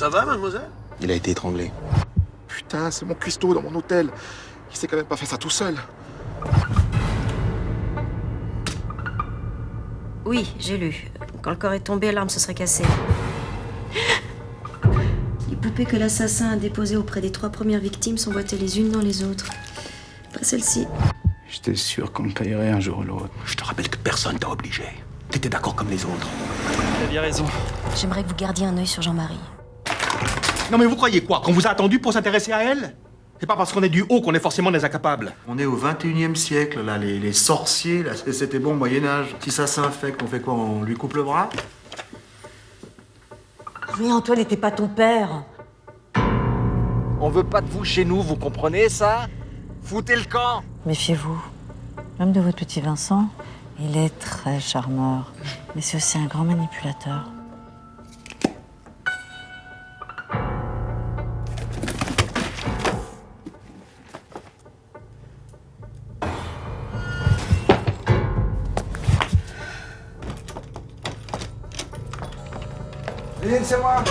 Ça va, mademoiselle? Il a été étranglé. Putain, c'est mon cuistot dans mon hôtel. Il s'est quand même pas fait ça tout seul. Oui, j'ai lu. Quand le corps est tombé, l'arme se serait cassée. Les poupées que l'assassin a déposées auprès des 3 premières victimes s'emboîtaient les unes dans les autres. Pas celle-ci. J'étais sûr qu'on me payerait un jour ou l'autre. Je te rappelle que personne t'a obligé. T'étais d'accord comme les autres. T'as bien raison. J'aimerais que vous gardiez un œil sur Jean-Marie. Non mais vous croyez quoi? Qu'on vous a attendu pour s'intéresser à elle? C'est pas parce qu'on est du haut qu'on est forcément des incapables. On est au 21e siècle, là, les sorciers, là, c'était bon au Moyen-Âge. Si ça s'infecte, on fait quoi? On lui coupe le bras? Mais Antoine n'était pas ton père. On veut pas de vous chez nous, vous comprenez ça? Foutez le camp! Méfiez-vous. L'homme de votre petit Vincent, il est très charmeur. Mais c'est aussi un grand manipulateur. Lynn, c'est moi!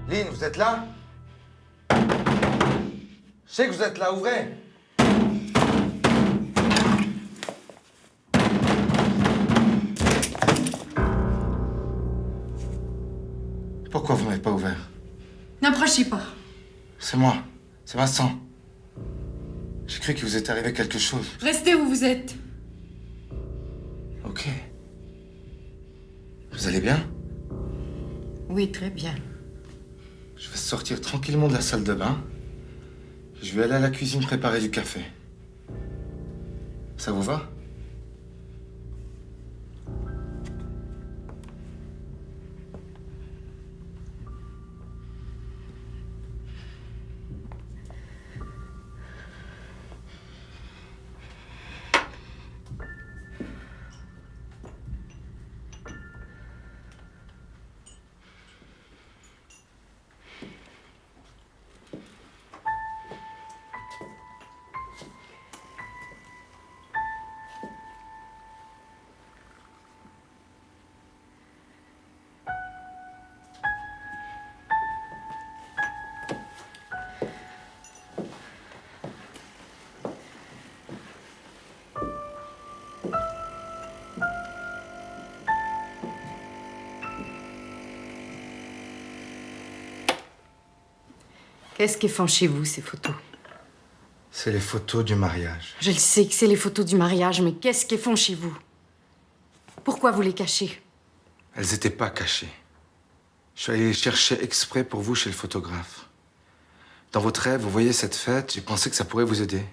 Lynn, vous êtes là? Je sais que vous êtes là, ouvrez! Pourquoi vous m'avez pas ouvert? N'approchez pas. C'est moi. C'est Vincent. J'ai cru qu'il vous était arrivé quelque chose. Restez où vous êtes. Ok. Vous allez bien? Oui, très bien. Je vais sortir tranquillement de la salle de bain. Je vais aller à la cuisine préparer du café. Ça vous va? Qu'est-ce qu'ils font chez vous, ces photos? C'est les photos du mariage. Je le sais que c'est les photos du mariage, mais qu'est-ce qu'ils font chez vous? Pourquoi vous les cachez? Elles n'étaient pas cachées. Je suis allé les chercher exprès pour vous chez le photographe. Dans votre rêve, vous voyez cette fête, j'ai pensé que ça pourrait vous aider.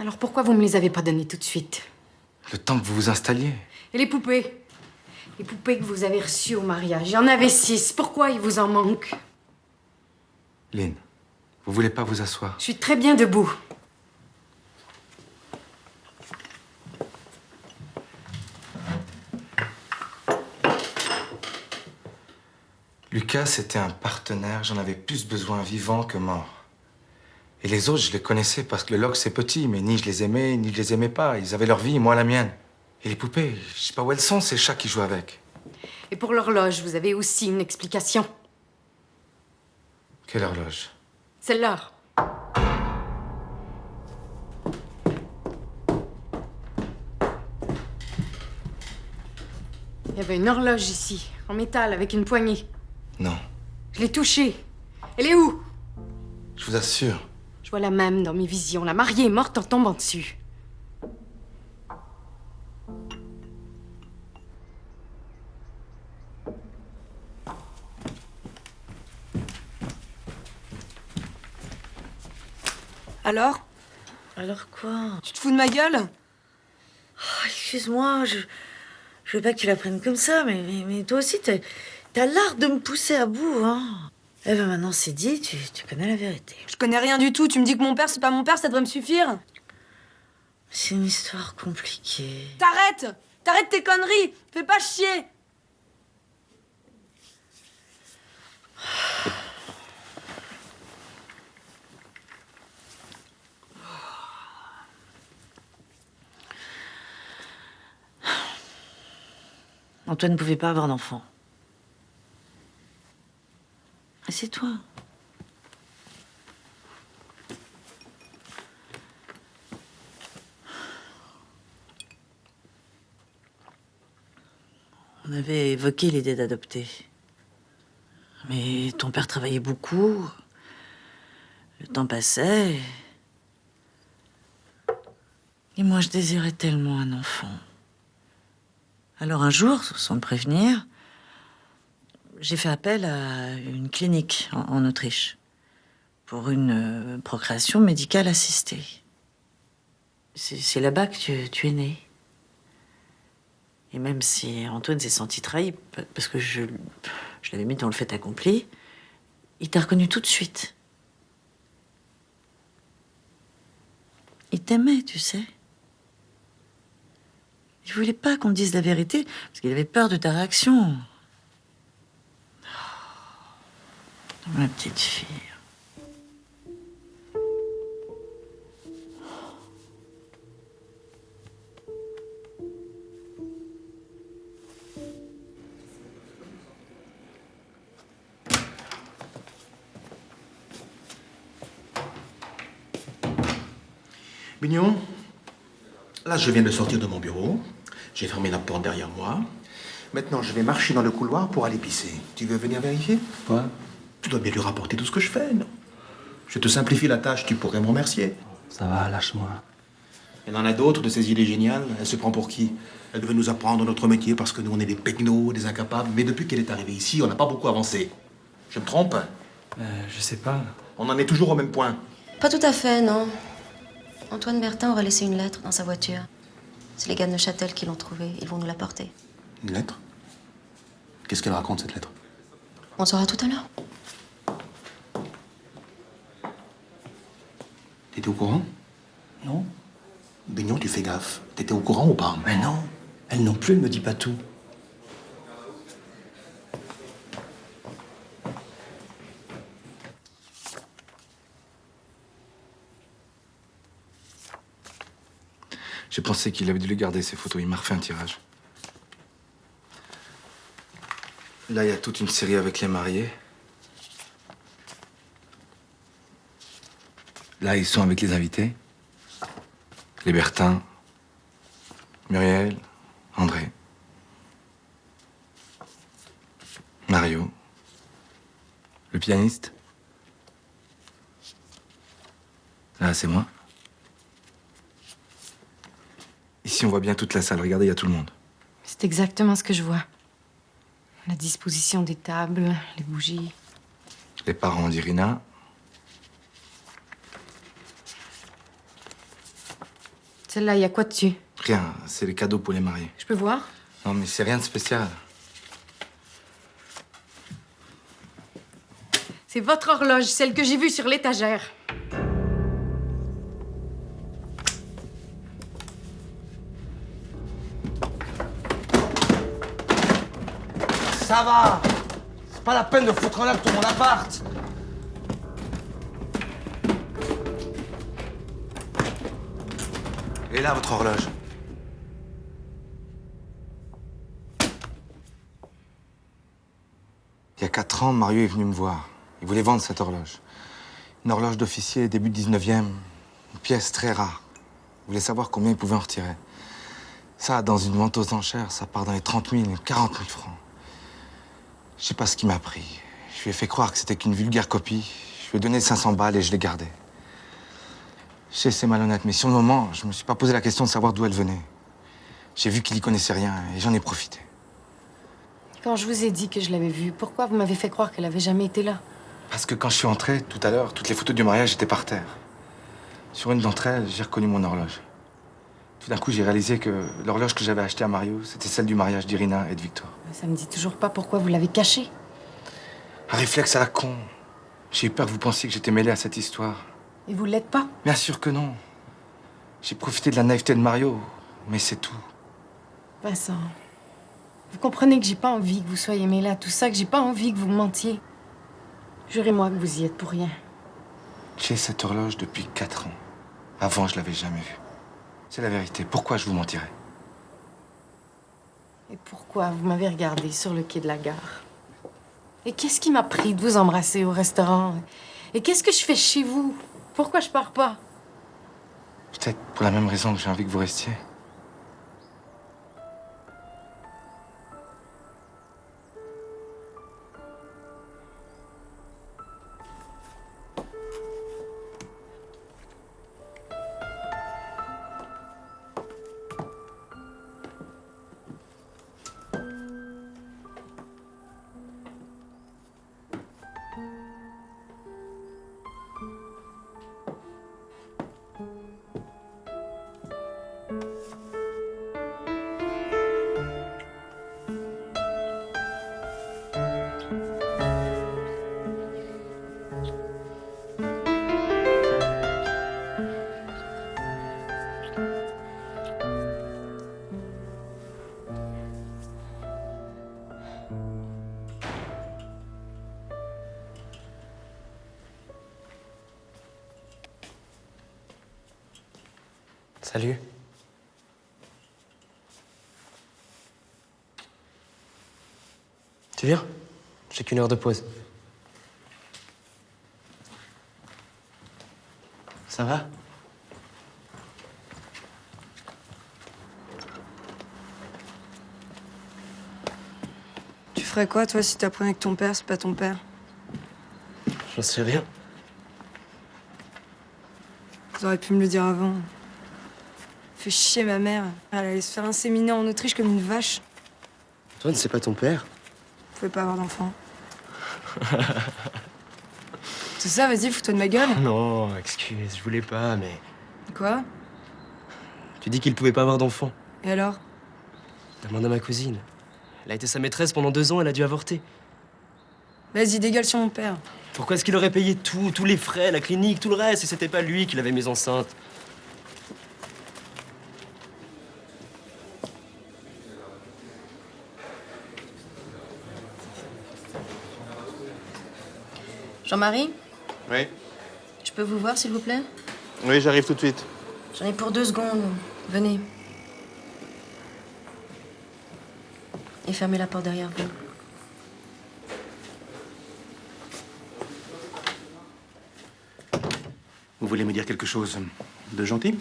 Alors pourquoi vous me les avez pas données tout de suite? Le temps que vous vous installiez. Et les poupées? Les poupées que vous avez reçues au mariage, il y en avait 6. Pourquoi il vous en manque? Lynn, vous voulez pas vous asseoir? Je suis très bien debout. Lucas, c'était un partenaire. J'en avais plus besoin vivant que mort. Et les autres, je les connaissais parce que le Log, c'est petit, mais ni je les aimais, ni je les aimais pas. Ils avaient leur vie, moi la mienne. Et les poupées, je sais pas où elles sont, ces chats qui jouent avec. Et pour l'horloge, vous avez aussi une explication. Quelle horloge? C'est l'heure. Il y avait une horloge ici, en métal, avec une poignée. Non. Je l'ai touchée. Elle est où? Je vous assure, Je vois la même dans mes visions. La mariée est morte en tombant dessus. Alors? Alors quoi? Tu te fous de ma gueule? Oh, excuse-moi, je veux pas que tu la prennes comme ça, mais toi aussi, t'as l'art de me pousser à bout, hein. Eh ben maintenant, c'est dit, tu connais la vérité. Je connais rien du tout. Tu me dis que mon père, c'est pas mon père, ça devrait me suffire. C'est une histoire compliquée. T'arrêtes! T'arrêtes tes conneries! Fais pas chier! Antoine ne pouvait pas avoir d'enfant. Et c'est toi. On avait évoqué l'idée d'adopter. Mais ton père travaillait beaucoup. Le temps passait. Et moi, je désirais tellement un enfant. Alors un jour, sans me prévenir, j'ai fait appel à une clinique en Autriche pour une procréation médicale assistée. C'est là-bas que tu es né. Et même si Antoine s'est senti trahi, parce que je l'avais mis dans le fait accompli, il t'a reconnu tout de suite. Il t'aimait, tu sais. Il voulait pas qu'on te dise la vérité, parce qu'il avait peur de ta réaction. Oh, ma petite fille. Mignon, là, je viens de sortir de mon bureau. J'ai fermé la porte derrière moi. Maintenant, je vais marcher dans le couloir pour aller pisser. Tu veux venir vérifier? Quoi? Tu dois bien lui rapporter tout ce que je fais, non? Je te simplifie la tâche, tu pourrais me remercier. Ça va, lâche-moi. Elle en a d'autres de ces idées géniales. Elle se prend pour qui? Elle devait nous apprendre notre métier parce que nous, on est des pecnos, des incapables. Mais depuis qu'elle est arrivée ici, on n'a pas beaucoup avancé. Je me trompe? Je sais pas. On en est toujours au même point. Pas tout à fait, non. Antoine Bertin aurait laissé une lettre dans sa voiture. C'est les gars de Neuchâtel qui l'ont trouvée. Ils vont nous la porter. Une lettre? Qu'est-ce qu'elle raconte, cette lettre? On saura tout à l'heure. T'étais au courant? Non. Bignon, tu fais gaffe. T'étais au courant ou pas? Mais non. Elle non plus, elle me dit pas tout. J'ai pensé qu'il avait dû les garder, ces photos. Il m'a refait un tirage. Là, il y a toute une série avec les mariés. Là, ils sont avec les invités. Les Bertin, Muriel, André, Mario, le pianiste. Là, c'est moi. Ici, on voit bien toute la salle. Regardez, il y a tout le monde. C'est exactement ce que je vois. La disposition des tables, les bougies. Les parents d'Irina. Celle-là, il y a quoi dessus? Rien, c'est les cadeaux pour les mariés. Je peux voir? Non, mais c'est rien de spécial. C'est votre horloge, celle que j'ai vue sur l'étagère. Ça va! C'est pas la peine de foutre en l'air tout mon appart! Et là, votre horloge. Il y a 4 ans, Mario est venu me voir. Il voulait vendre cette horloge. Une horloge d'officier début 19e. Une pièce très rare. Il voulait savoir combien il pouvait en retirer. Ça, dans une vente aux enchères, ça part dans les 30 000, 40 000 francs. Je sais pas ce qu'il m'a pris. Je lui ai fait croire que c'était qu'une vulgaire copie. Je lui ai donné 500 balles et je l'ai gardé. Je sais, c'est malhonnête, mais sur le moment, je me suis pas posé la question de savoir d'où elle venait. J'ai vu qu'il y connaissait rien et j'en ai profité. Quand je vous ai dit que je l'avais vue, pourquoi vous m'avez fait croire qu'elle avait jamais été là? Parce que quand je suis entré, tout à l'heure, toutes les photos du mariage étaient par terre. Sur une d'entre elles, j'ai reconnu mon horloge. Tout d'un coup, j'ai réalisé que l'horloge que j'avais achetée à Mario, c'était celle du mariage d'Irina et de Victor. Ça me dit toujours pas pourquoi vous l'avez cachée. Un réflexe à la con. J'ai eu peur que vous pensiez que j'étais mêlé à cette histoire. Et vous l'êtes pas? Bien sûr que non. J'ai profité de la naïveté de Mario, mais c'est tout. Vincent, vous comprenez que j'ai pas envie que vous soyez mêlé à tout ça, que j'ai pas envie que vous me mentiez. Jurez-moi que vous y êtes pour rien. J'ai cette horloge depuis 4 ans. Avant, je l'avais jamais vue. C'est la vérité. Pourquoi je vous mentirais? Et pourquoi vous m'avez regardé sur le quai de la gare? Et qu'est-ce qui m'a pris de vous embrasser au restaurant? Et qu'est-ce que je fais chez vous? Pourquoi je pars pas? Peut-être pour la même raison que j'ai envie que vous restiez. Salut. Tu viens? J'ai qu'une heure de pause. Ça va? Tu ferais quoi, toi, si t'apprenais que ton père, c'est pas ton père? J'en sais rien. T'aurais pu me le dire avant. Fais chier ma mère. Elle allait se faire inséminer en Autriche comme une vache. Antoine, c'est pas ton père? Vous pouvez pas avoir d'enfant. C'est ça, vas-y, fous-toi de ma gueule. Non, excuse, je voulais pas, mais... Quoi? Tu dis qu'il pouvait pas avoir d'enfant. Et alors? Demande à ma cousine. Elle a été sa maîtresse pendant 2 ans, elle a dû avorter. Vas-y, dégueule sur mon père. Pourquoi est-ce qu'il aurait payé tout, tous les frais, la clinique, tout le reste, et c'était pas lui qui l'avait mise enceinte? Jean-Marie, Oui. je peux vous voir, s'il vous plaît? Oui, j'arrive tout de suite. J'en ai pour 2 secondes. Venez. Et fermez la porte derrière vous. Vous voulez me dire quelque chose de gentil?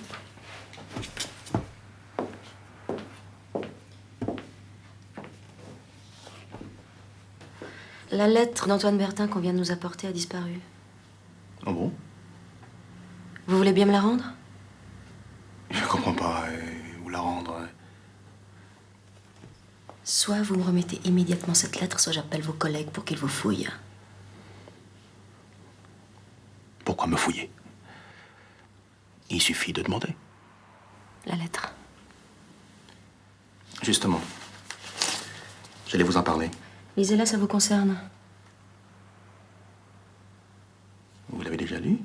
La lettre d'Antoine Bertin qu'on vient de nous apporter a disparu. Oh bon? Vous voulez bien me la rendre? Je comprends pas. Où la rendre? Soit vous me remettez immédiatement cette lettre, soit j'appelle vos collègues pour qu'ils vous fouillent. Pourquoi me fouiller? Il suffit de demander. La lettre. Justement. J'allais vous en parler. Lisez-la, ça vous concerne. Vous l'avez déjà lu?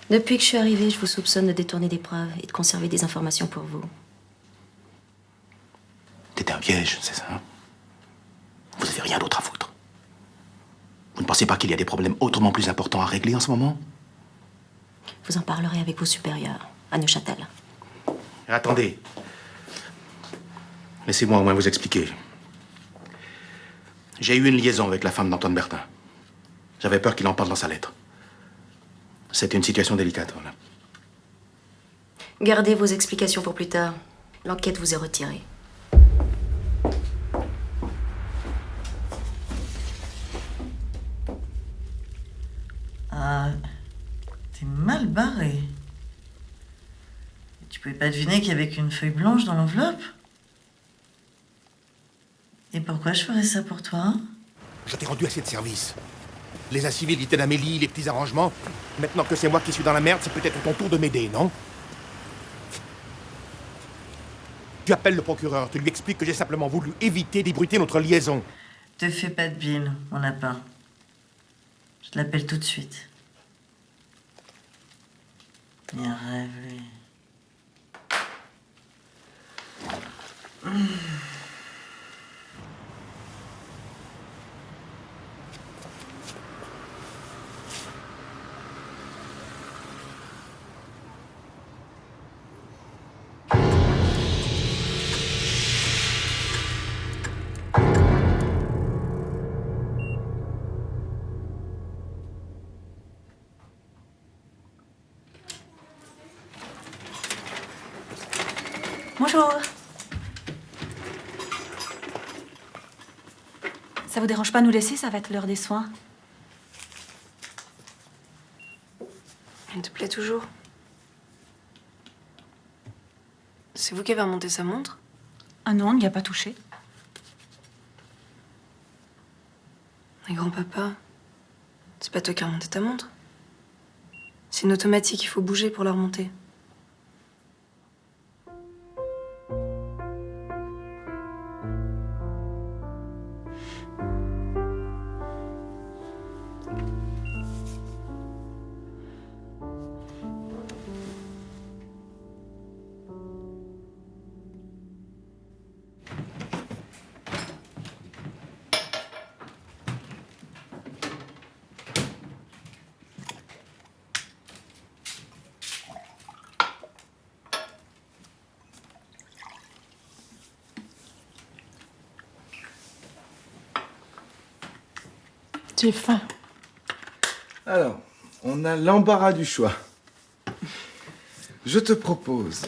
Depuis que je suis arrivée, je vous soupçonne de détourner des preuves et de conserver des informations pour vous. T'étais un piège, c'est ça? Vous avez rien d'autre à foutre. Vous ne pensez pas qu'il y a des problèmes autrement plus importants à régler en ce moment? Vous en parlerez avec vos supérieurs, à Neuchâtel. Attendez. Laissez-moi au moins vous expliquer. J'ai eu une liaison avec la femme d'Antoine Bertin. J'avais peur qu'il en parle dans sa lettre. C'était une situation délicate, voilà. Gardez vos explications pour plus tard. L'enquête vous est retirée. Ah, t'es mal barré. Tu pouvais pas deviner qu'il y avait qu'une feuille blanche dans l'enveloppe? Et pourquoi je ferais ça pour toi? Je t'ai rendu assez de service. Les incivilités d'Amélie, les petits arrangements. Maintenant que c'est moi qui suis dans la merde, c'est peut-être ton tour de m'aider, non? Tu appelles le procureur, tu lui expliques que j'ai simplement voulu éviter d'ébruiter notre liaison. Te fais pas de bile, mon lapin. Je l'appelle tout de suite. Bien rêvé. Bonjour. Ça vous dérange pas de nous laisser? Ça va être l'heure des soins. Elle te plaît toujours? C'est vous qui avez remonté sa montre? Ah non, on n'y a pas touché. Mais grand-papa, c'est pas toi qui as remonté ta montre? C'est une automatique, il faut bouger pour la remonter. J'ai faim. Alors, on a l'embarras du choix. Je te propose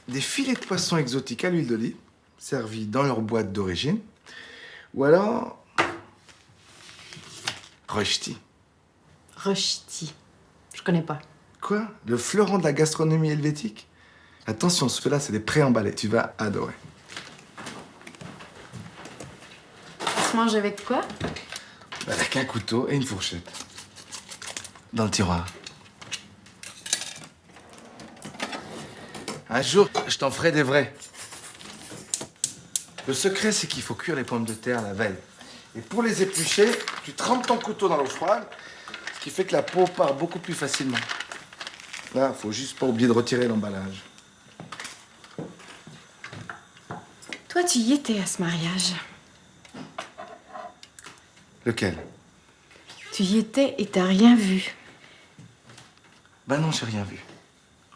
des filets de poisson exotiques à l'huile d'olive, servis dans leur boîte d'origine, ou alors rösti. Rösti. Je connais pas. Quoi? Le fleuron de la gastronomie helvétique? Attention, ceux-là, c'est des préemballés. Tu vas adorer. Ça se mange avec quoi? Avec un couteau et une fourchette. Dans le tiroir. Un jour, je t'en ferai des vrais. Le secret, c'est qu'il faut cuire les pommes de terre la veille. Et pour les éplucher, tu trempes ton couteau dans l'eau froide, ce qui fait que la peau part beaucoup plus facilement. Là, faut juste pas oublier de retirer l'emballage. Toi, tu y étais à ce mariage. Lequel? Tu y étais et t'as rien vu. Ben non, j'ai rien vu.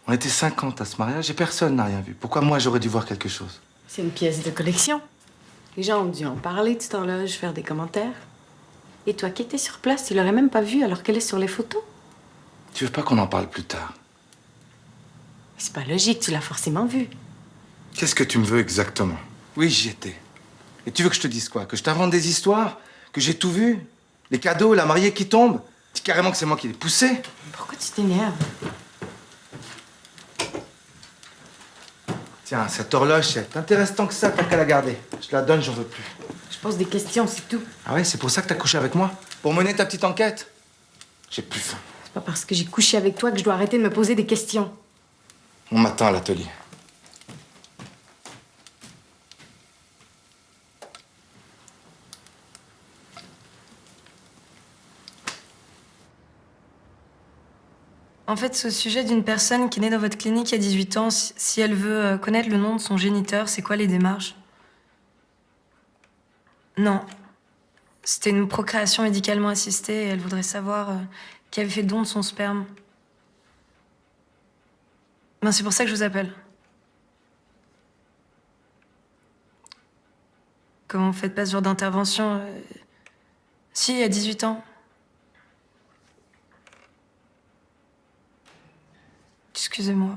On était 50 à ce mariage et personne n'a rien vu. Pourquoi moi, j'aurais dû voir quelque chose? C'est une pièce de collection. Les gens ont dû en parler de cette horloge, faire des commentaires. Et toi qui étais sur place, tu l'aurais même pas vue alors qu'elle est sur les photos. Tu veux pas qu'on en parle plus tard? C'est pas logique, tu l'as forcément vue. Qu'est-ce que tu me veux exactement? Oui, j'y étais. Et tu veux que je te dise quoi? Que je t'invente des histoires? Que j'ai tout vu? Les cadeaux, la mariée qui tombe? Dis carrément que c'est moi qui l'ai poussée. Pourquoi tu t'énerves? Tiens, cette horloge, elle t'intéresse tant que ça, t'as qu'à la garder. Je te la donne, j'en veux plus. Je pose des questions, c'est tout. Ah ouais, c'est pour ça que t'as couché avec moi? Pour mener ta petite enquête? J'ai plus faim. C'est pas parce que j'ai couché avec toi que je dois arrêter de me poser des questions. On m'attend à l'atelier. En fait, c'est au sujet d'une personne qui est née dans votre clinique il y a 18 ans. Si elle veut connaître le nom de son géniteur, c'est quoi les démarches? Non. C'était une procréation médicalement assistée et elle voudrait savoir qui avait fait don de son sperme. Ben, c'est pour ça que je vous appelle. Comment vous faites pas ce genre d'intervention? Si, il y a 18 ans. Excusez-moi.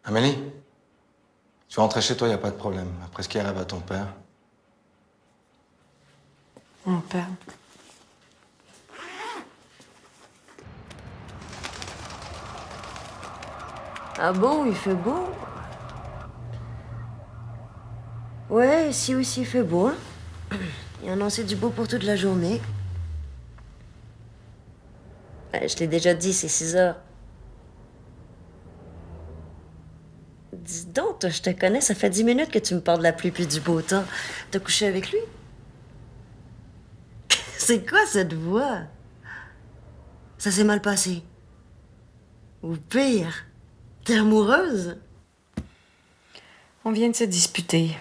Amélie, tu vas rentrer chez toi, y a pas de problème. Après ce qui arrive à ton père. Mon père. Ah bon, il fait beau? Ouais, ici aussi il fait beau. Hein. Il y a annoncé du beau pour toute la journée. Je l'ai déjà dit, c'est 6 heures. Dis donc, toi, je te connais, ça fait 10 minutes que tu me parles de la pluie puis du beau temps. T'as couché avec lui? C'est quoi cette voix? Ça s'est mal passé. Ou pire, t'es amoureuse? On vient de se disputer.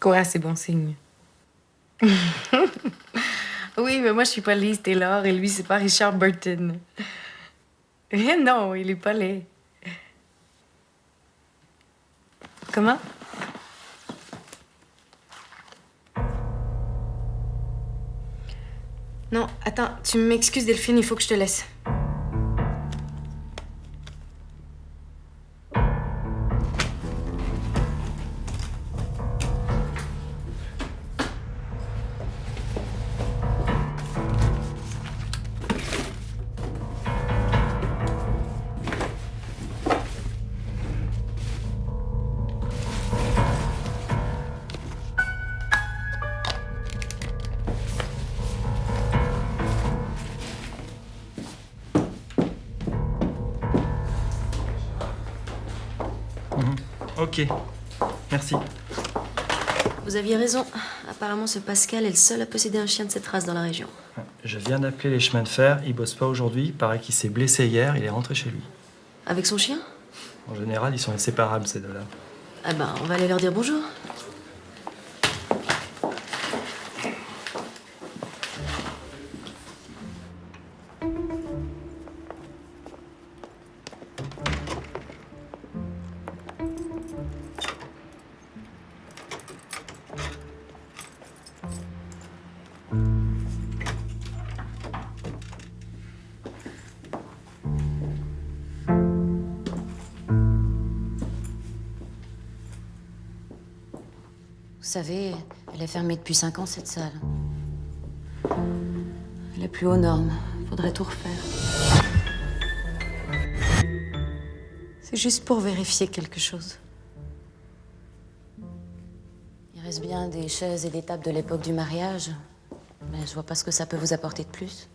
Quoi, c'est bon signe. Oui, mais moi, je suis pas Liz Taylor et lui, c'est pas Richard Burton. Eh non, il est pas laid. Comment? Non, attends, tu m'excuses, Delphine, il faut que je te laisse. Ok, merci. Vous aviez raison. Apparemment, ce Pascal est le seul à posséder un chien de cette race dans la région. Je viens d'appeler les chemins de fer, il bosse pas aujourd'hui, il paraît qu'il s'est blessé hier, il est rentré chez lui. Avec son chien? En général, ils sont inséparables, ces deux-là. Ah ben, on va aller leur dire bonjour. Vous savez, elle est fermée depuis 5 ans, cette salle. Elle est plus aux normes. Faudrait tout refaire. C'est juste pour vérifier quelque chose. Il reste bien des chaises et des tables de l'époque du mariage. Mais je vois pas ce que ça peut vous apporter de plus.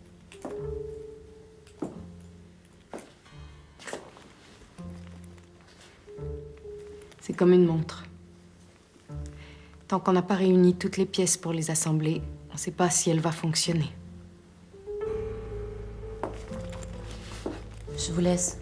C'est comme une montre. Tant qu'on n'a pas réuni toutes les pièces pour les assembler, on ne sait pas si elle va fonctionner. Je vous laisse.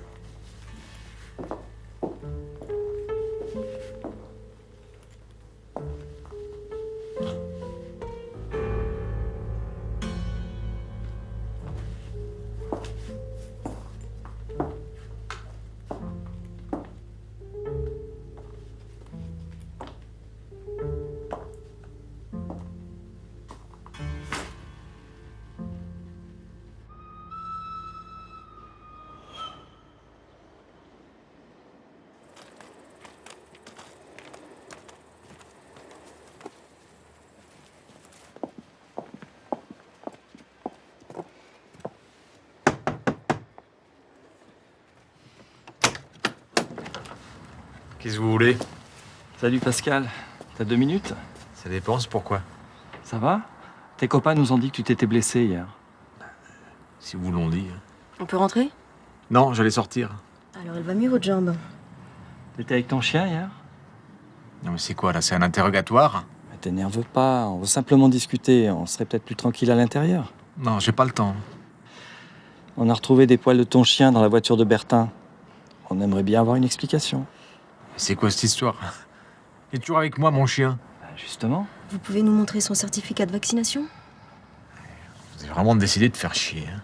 Qu'est-ce que vous voulez? Salut Pascal, t'as 2 minutes? Ça dépend, c'est pourquoi. Ça va? Tes copains nous ont dit que tu t'étais blessé hier. Si vous l'ont dit. On peut rentrer? Non, j'allais sortir. Alors, elle va mieux, votre jambe? T'étais avec ton chien hier? Non mais c'est quoi là? C'est un interrogatoire? T'énerve pas, on veut simplement discuter. On serait peut-être plus tranquille à l'intérieur. Non, j'ai pas le temps. On a retrouvé des poils de ton chien dans la voiture de Bertin. On aimerait bien avoir une explication. C'est quoi cette histoire? Il est toujours avec moi, mon chien. Justement. Vous pouvez nous montrer son certificat de vaccination? Vous avez vraiment décidé de faire chier. Hein.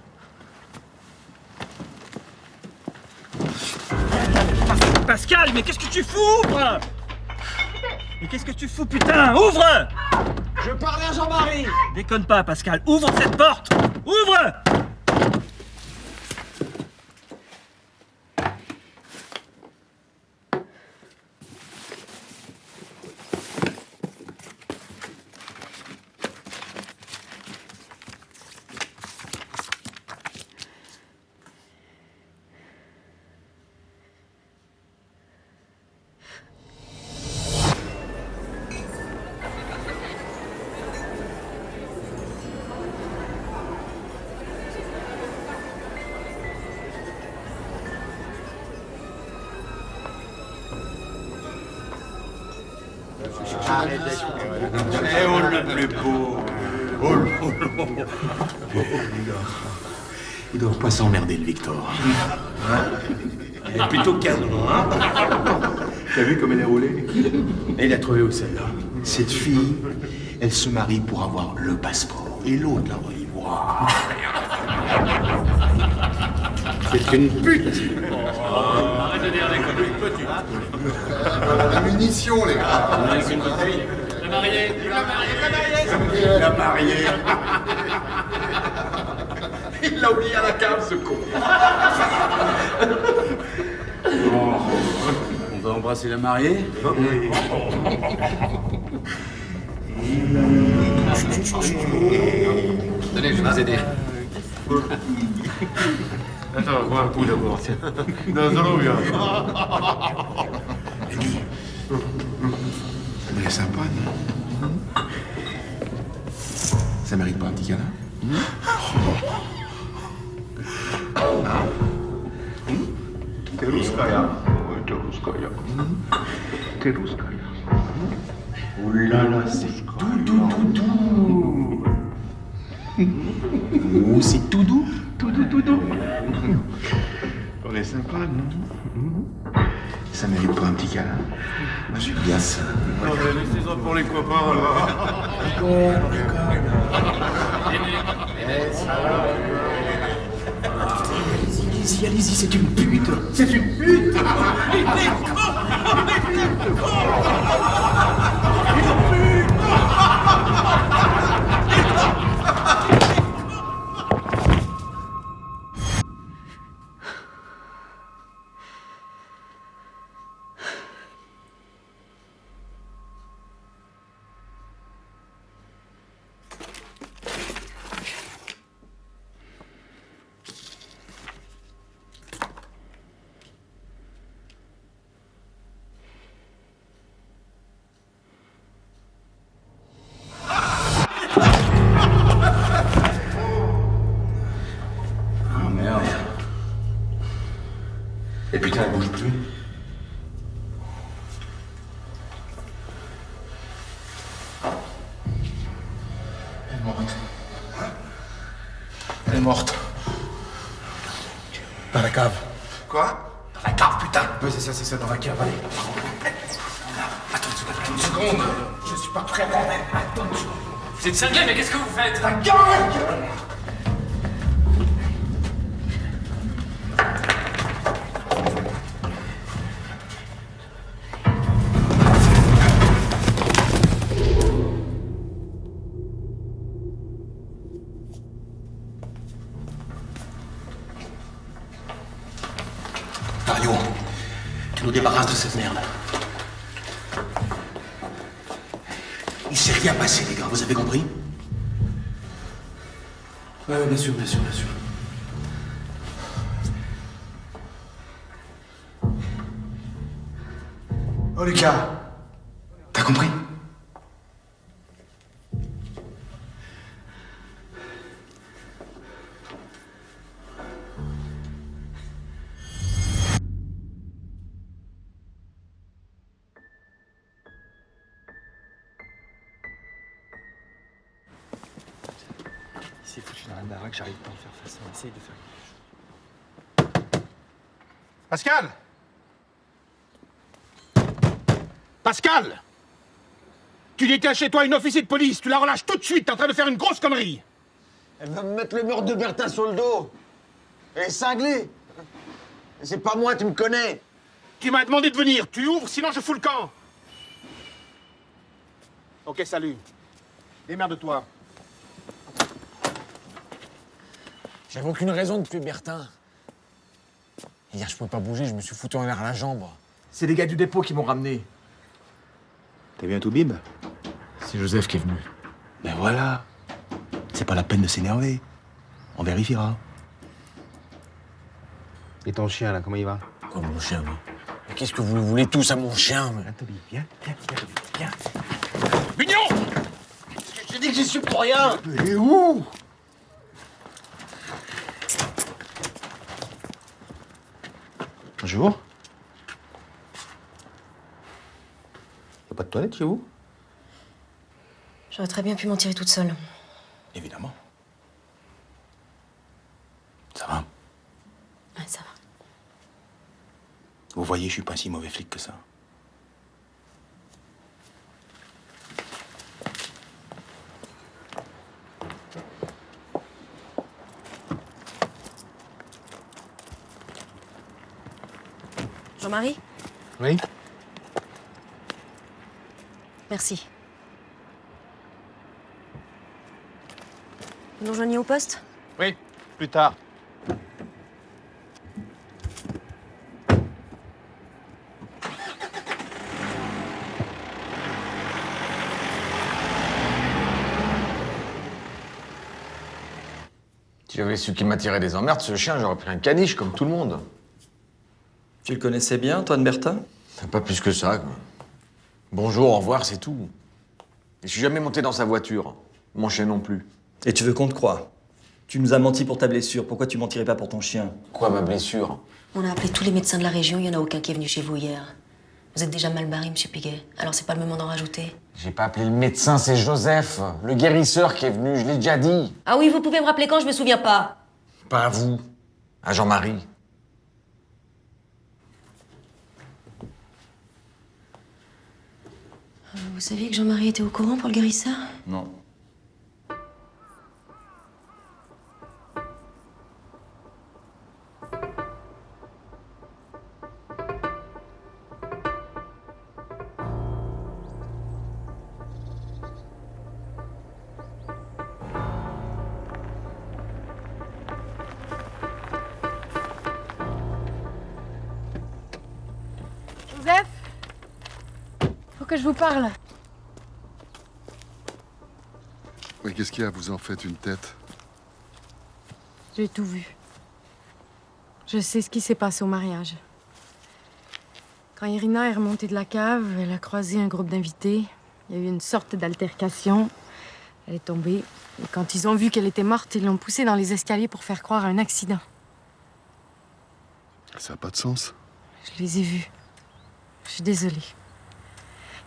Pascal, mais qu'est-ce que tu fous, quoi? Mais qu'est-ce que tu fous, putain? Ouvre! Je parlais à Jean-Marie. Déconne pas, Pascal. Ouvre cette porte! Ouvre! Eh oh le plus beau. Oh, il doit pas s'emmerder le Victor. Il est plutôt canon, hein. T'as vu comme elle est roulée? Et il a trouvé où celle-là? Cette fille, elle se marie pour avoir le passeport. Et l'autre là, il voit. C'est une pute. Arrête de dire des conneries. La munition, les gars. Avec une bouteille. La mariée. La mariée. Il l'a oublié à la cave, ce con. On va embrasser la mariée? Tenez, je vais vous aider. Attends, bois un coup d'abord. Elle est sympa, non? Ça mérite pas un petit câlin? T'es Rouskaya. T'es Rouskaya. T'es Rouskaya. Oh là là, c'est tout doux, tout doux. Oh, c'est tout doux. Tout doux, tout doux. On est sympa, non? Ça mérite pas un petit câlin? Moi, j'aime bien ça. Laissez-en pour les copains, là. Allez-y, allez-y, c'est une pute. C'est une pute. Et putain, elle bouge plus. Elle est morte. Elle est morte. Dans la cave. Quoi? Dans la cave, putain. Oui, c'est ça, dans la cave, allez. Attends une seconde. Je suis pas prêt, bordel. Attends une seconde. Vous êtes cinglés, mais qu'est-ce que vous faites? La gueule. Dario, tu nous débarrasses de cette merde. Il s'est rien passé, les gars, vous avez compris? Ouais, bien sûr, bien sûr, bien sûr. Oh, Lucas, t'as compris? Il s'est foutu dans la baraque, j'arrive pas à en faire face. On essaye de faire. Pascal! Pascal! Tu détaches chez toi une officier de police, tu la relâches tout de suite, t'es en train de faire une grosse connerie! Elle va me mettre le meurtre de Berthin sur le dos. Elle est cinglée. C'est pas moi, tu me connais. Tu m'as demandé de venir, tu ouvres, sinon je fous le camp! Ok, salut. Démerde-toi. J'avais aucune raison de tuer Bertin. Hier, je pouvais pas bouger, je me suis foutu en l'air à la jambe. C'est les gars du dépôt qui m'ont ramené. T'as vu un toubib? C'est Joseph qui est venu. Ben voilà. C'est pas la peine de s'énerver. On vérifiera. Et ton chien, là, comment il va? Quoi, mon chien, moi? Mais qu'est-ce que vous voulez tous à mon chien, moi? Toby, viens. Mignon! J'ai dit que j'y suis pour rien! Et où? Bonjour. Y'a pas de toilette chez vous? J'aurais très bien pu m'en tirer toute seule. Évidemment. Ça va? Ouais, ça va. Vous voyez, je suis pas si mauvais flic que ça. Jean-Marie? Oui? Merci. Vous nous rejoignez au poste? Oui, plus tard. Si j'avais su qu'il m'attirait des emmerdes, ce chien, j'aurais pris un caniche comme tout le monde. Tu le connaissais bien, Antoine Bertin? Pas plus que ça, quoi. Bonjour, au revoir, c'est tout. Et je suis jamais monté dans sa voiture. Mon chien non plus. Et tu veux qu'on te croie? Tu nous as menti pour ta blessure, pourquoi tu mentirais pas pour ton chien? Quoi, ma blessure? On a appelé tous les médecins de la région, il n'y en a aucun qui est venu chez vous hier. Vous êtes déjà mal barré, monsieur Piguet. Alors c'est pas le moment d'en rajouter. J'ai pas appelé le médecin, c'est Joseph, le guérisseur qui est venu, je l'ai déjà dit. Ah oui, vous pouvez me rappeler quand, je me souviens pas. Pas à vous, à Jean-Marie. Vous saviez que Jean-Marie était au courant pour le guérisseur? Non. Joseph? Faut que je vous parle. Mais qu'est-ce qu'il y a? Vous en faites une tête? J'ai tout vu. Je sais ce qui s'est passé au mariage. Quand Irina est remontée de la cave, elle a croisé un groupe d'invités. Il y a eu une sorte d'altercation. Elle est tombée. Et quand ils ont vu qu'elle était morte, ils l'ont poussée dans les escaliers pour faire croire à un accident. Ça n'a pas de sens. Je les ai vus. Je suis désolée.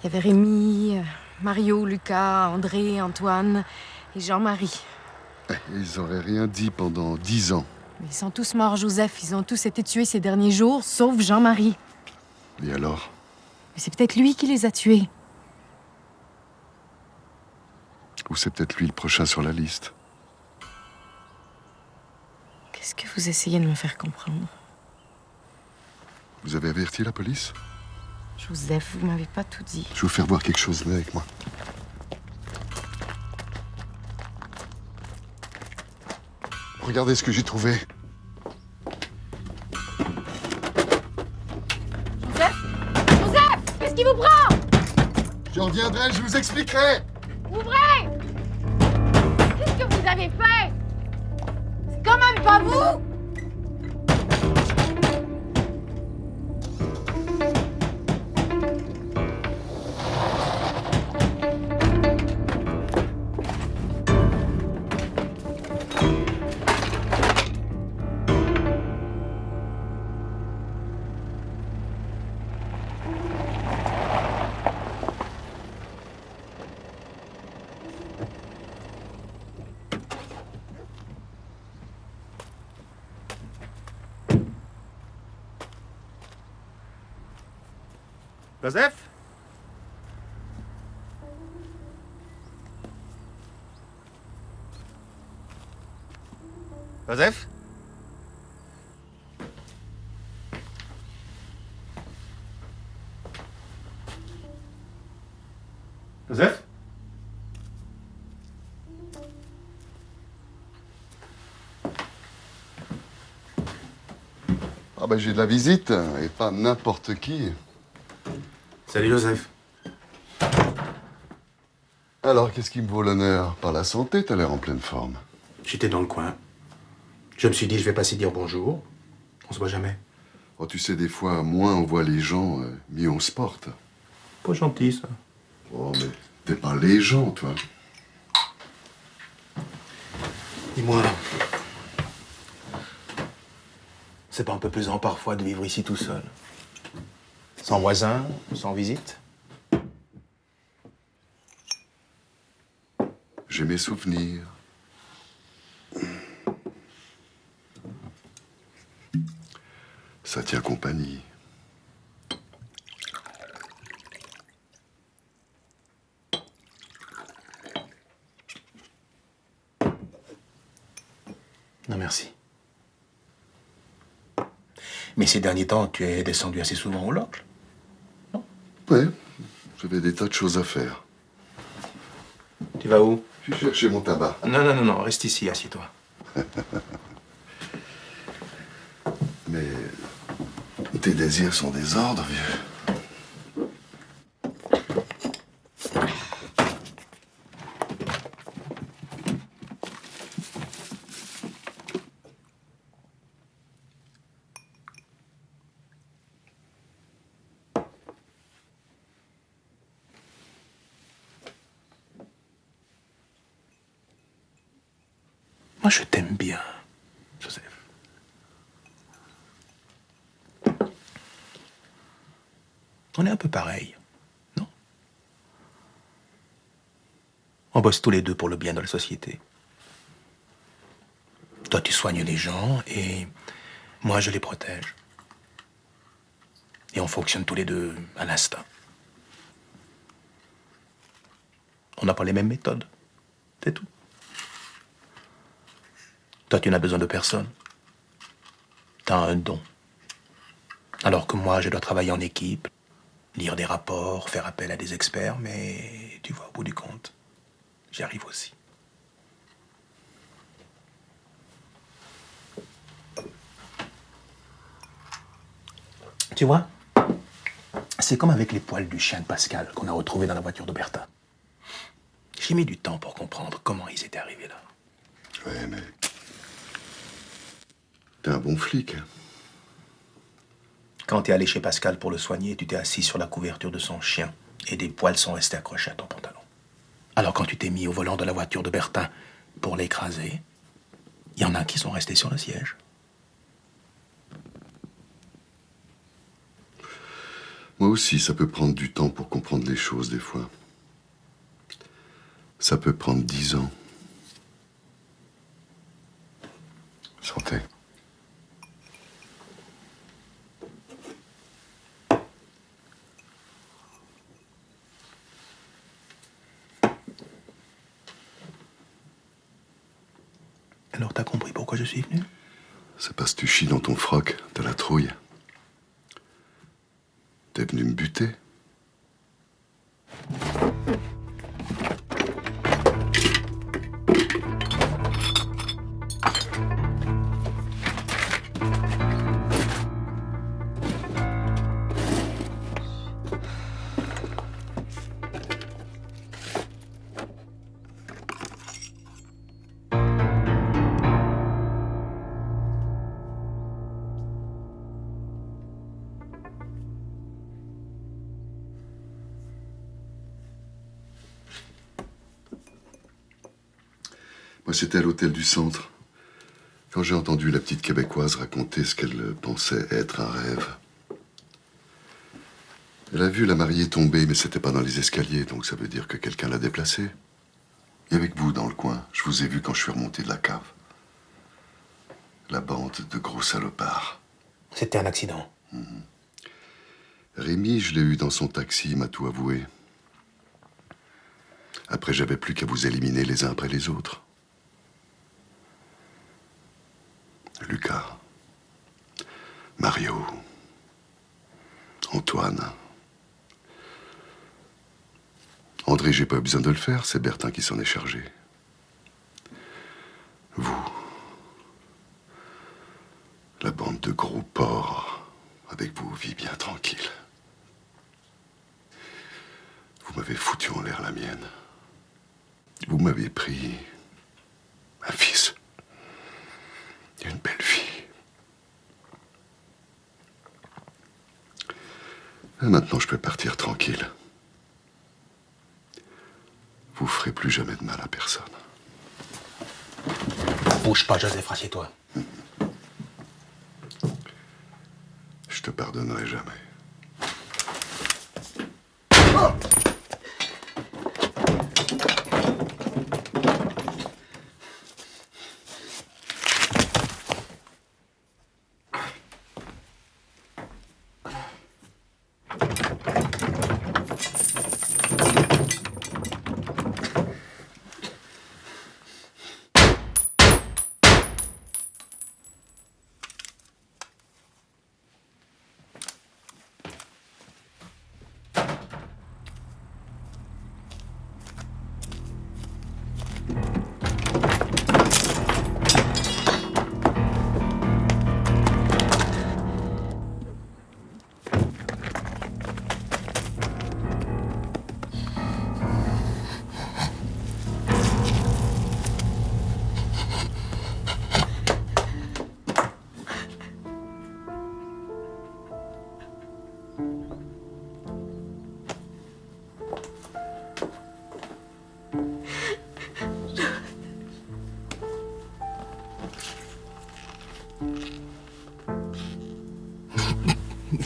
Il y avait Rémi, Mario, Lucas, André, Antoine et Jean-Marie. Ils auraient rien dit pendant 10 ans. Mais ils sont tous morts, Joseph. Ils ont tous été tués ces derniers jours, sauf Jean-Marie. Et alors? Mais c'est peut-être lui qui les a tués. Ou c'est peut-être lui le prochain sur la liste. Qu'est-ce que vous essayez de me faire comprendre? Vous avez averti la police? Joseph, vous m'avez pas tout dit. Je vais vous faire voir quelque chose, venez avec moi. Regardez ce que j'ai trouvé. Joseph! Joseph! Qu'est-ce qui vous prend? Je reviendrai, je vous expliquerai. Ouvrez! Qu'est-ce que vous avez fait? C'est quand même pas vous! Joseph? Joseph? Joseph? Ah bah j'ai de la visite, et pas n'importe qui. Salut Joseph. Alors, qu'est-ce qui me vaut l'honneur? Par la santé, t'as l'air en pleine forme. J'étais dans le coin. Je me suis dit, je vais passer dire bonjour. On se voit jamais. Oh, tu sais, des fois, moins on voit les gens, mieux on se porte. Pas gentil, ça. Oh, mais t'es pas les gens, toi. Dis-moi, c'est pas un peu pesant parfois de vivre ici tout seul? Sans voisins, sans visite? J'ai mes souvenirs. Ça tient compagnie. Non, merci. Mais ces derniers temps, tu es descendu assez souvent au locle? Ouais, j'avais des tas de choses à faire. Tu vas où? Je vais chercher mon tabac. Non, reste ici, assieds-toi. Mais tes désirs sont des ordres, vieux. Moi, je t'aime bien, Joseph. On est un peu pareil, non? On bosse tous les deux pour le bien de la société. Toi, tu soignes les gens et moi, je les protège. Et on fonctionne tous les deux à l'instinct. On n'a pas les mêmes méthodes, c'est tout. Toi, tu n'as besoin de personne. T'as un don. Alors que moi, je dois travailler en équipe, lire des rapports, faire appel à des experts, mais tu vois, au bout du compte, j'y arrive aussi. Tu vois, c'est comme avec les poils du chien de Pascal qu'on a retrouvés dans la voiture de Bertha. J'ai mis du temps pour comprendre comment ils étaient arrivés là. Ouais, mais... T'es un bon flic. Quand t'es allé chez Pascal pour le soigner, tu t'es assis sur la couverture de son chien et des poils sont restés accrochés à ton pantalon. Alors quand tu t'es mis au volant de la voiture de Bertin pour l'écraser, il y en a qui sont restés sur le siège. Moi aussi, ça peut prendre du temps pour comprendre les choses, des fois. Ça peut prendre 10 ans. Santé. Alors t'as compris pourquoi je suis venu? C'est parce que tu chies dans ton froc, t'as la trouille. T'es venu me buter. Moi, c'était à l'hôtel du Centre, quand j'ai entendu la petite Québécoise raconter ce qu'elle pensait être un rêve. Elle a vu la mariée tomber, mais c'était pas dans les escaliers, donc ça veut dire que quelqu'un l'a déplacée. Et avec vous dans le coin, je vous ai vu quand je suis remonté de la cave. La bande de gros salopards. C'était un accident. Rémi, je l'ai eu dans son taxi, il m'a tout avoué. Après, j'avais plus qu'à vous éliminer les uns après les autres. Lucas, Mario, Antoine. André, j'ai pas eu besoin de le faire, c'est Bertin qui s'en est chargé. La bande de gros porcs, avec vos vies bien tranquilles. Vous m'avez foutu en l'air la mienne. Vous m'avez pris un fils. Une belle fille. Et maintenant, je peux partir tranquille. Vous ferez plus jamais de mal à personne. Bouge pas, Joseph, assieds-toi. Je te pardonnerai jamais.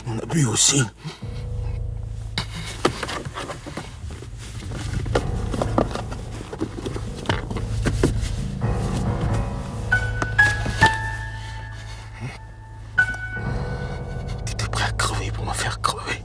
On a bu aussi. T'étais prêt à crever pour me faire crever.